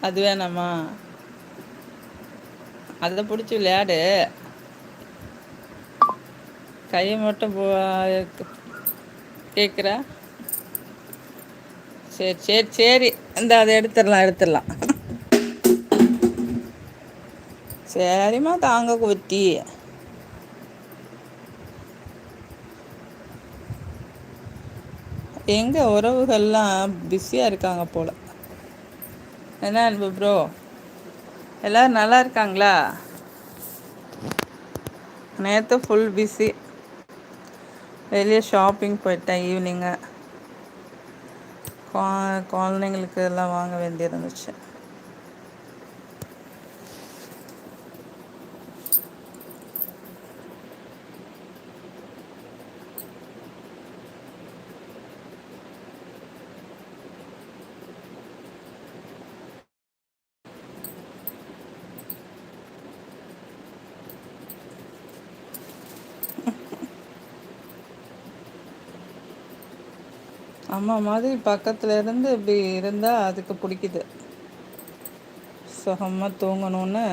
அது வேணாமா? அதை பிடிச்சி விளையாடு. கையை மட்டும் கேட்குற. சரி சரி சரி, இந்த அதை எடுத்துடலாம் எடுத்துடலாம். சரிம்மா தாங்க குத்தி. எங்க உறவுகள்லாம் பிஸியாக இருக்காங்க போல. என்ன அன்பு ப்ரோ, எல்லோரும் நல்லா இருக்காங்களா? நேற்று ஃபுல் பிஸி. வெளியே ஷாப்பிங் போயிட்டேன் ஈவினிங்கு. குழந்தைங்களுக்கு எல்லாம் வாங்க வேண்டியிருந்துச்சு. அம்மா மாதிரி பக்கத்தில் இருந்து இப்படி இருந்தால் அதுக்கு பிடிக்குது. சுகமாக தூங்கணும்னு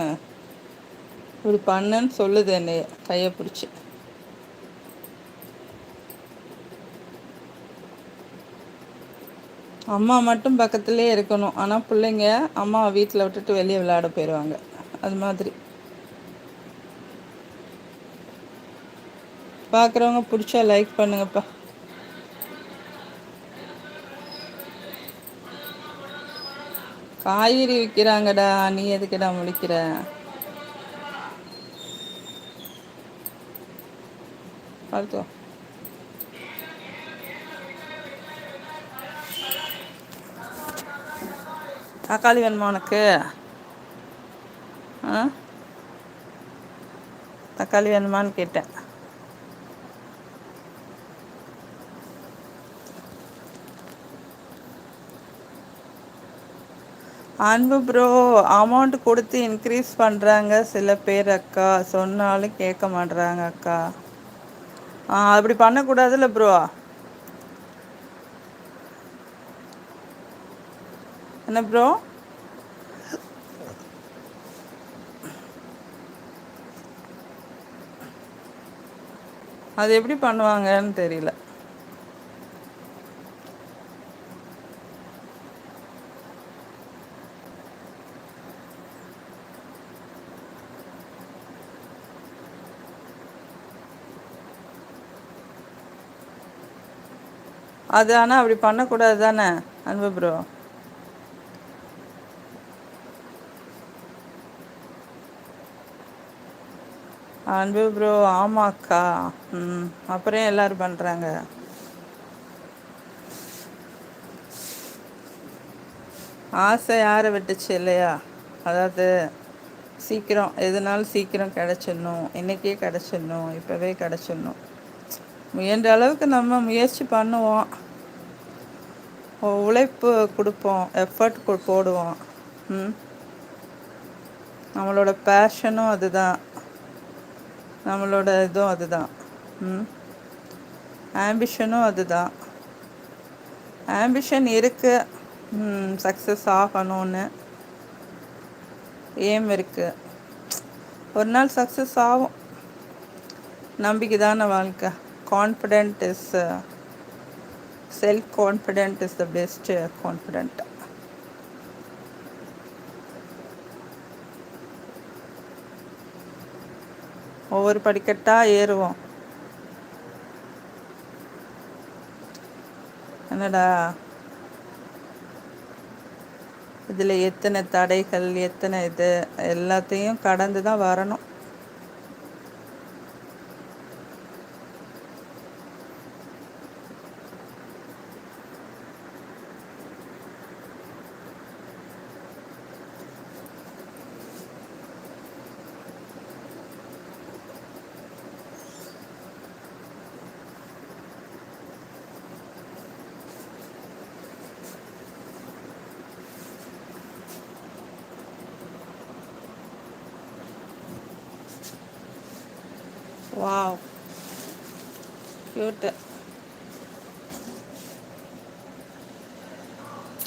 இப்படி பண்ணுன்னு சொல்லுது என்னைய கையை பிடிச்சி. அம்மா மட்டும் பக்கத்துலேயே இருக்கணும், ஆனால் பிள்ளைங்க அம்மாவை வீட்டில் விட்டுட்டு வெளியே விளையாட போயிடுவாங்க. அது மாதிரி பார்க்குறவங்க பிடிச்சா லைக் பண்ணுங்கப்பா. காய்கறி விற்கிறாங்கடா, நீ எதுக்குடா முழிக்கிற? பார்த்து தக்காளி வேணுமா உனக்கு? ஆ, தக்காளி வேணுமான்னு கேட்டேன். அன்பு ப்ரோ, அமௌண்ட் கொடுத்து இன்க்ரீஸ் பண்ணுறாங்க சில பேர் அக்கா, சொன்னாலும் கேட்க மாட்றாங்க அக்கா. அப்படி பண்ணக்கூடாதுல்ல ப்ரோ. என்ன ப்ரோ? அது எப்படி பண்ணுவாங்கன்னு தெரியல. அது ஆனால் அப்படி பண்ணக்கூடாது தானே அன்பு ப்ரோ? அன்பு ப்ரோ, ஆமாக்கா. ம், அப்புறம் எல்லோரும் பண்ணுறாங்க. ஆசை யாரை விட்டுச்சு இல்லையா? அதாவது சீக்கிரம் எதுனாலும் சீக்கிரம் கிடச்சிடணும், இன்றைக்கே கிடச்சிடணும், இப்போவே கிடச்சிடணும். முயன்ற அளவுக்கு நம்ம முயற்சி பண்ணுவோம், உழைப்பு கொடுப்போம், எஃபர்ட் போடுவோம். ம், நம்மளோட பேஷனும் அதுதான், நம்மளோட இதுவும் அதுதான். ம், ஆம்பிஷனும் அதுதான். ஆம்பிஷன் இருக்குது, சக்ஸஸ் ஆகணும்னு ஏம் இருக்குது. ஒரு நாள் சக்ஸஸ் ஆகும். நம்பிக்கை தானே வாழ்க்கை. Confident is self confident is the best confident. ஒவ்வொரு படிக்கட்டாக ஏறுவோம். என்னடா இதில் எத்தனை தடைகள், எத்தனை இது எல்லாத்தையும் கடந்து தான் வரணும். Wow, cute.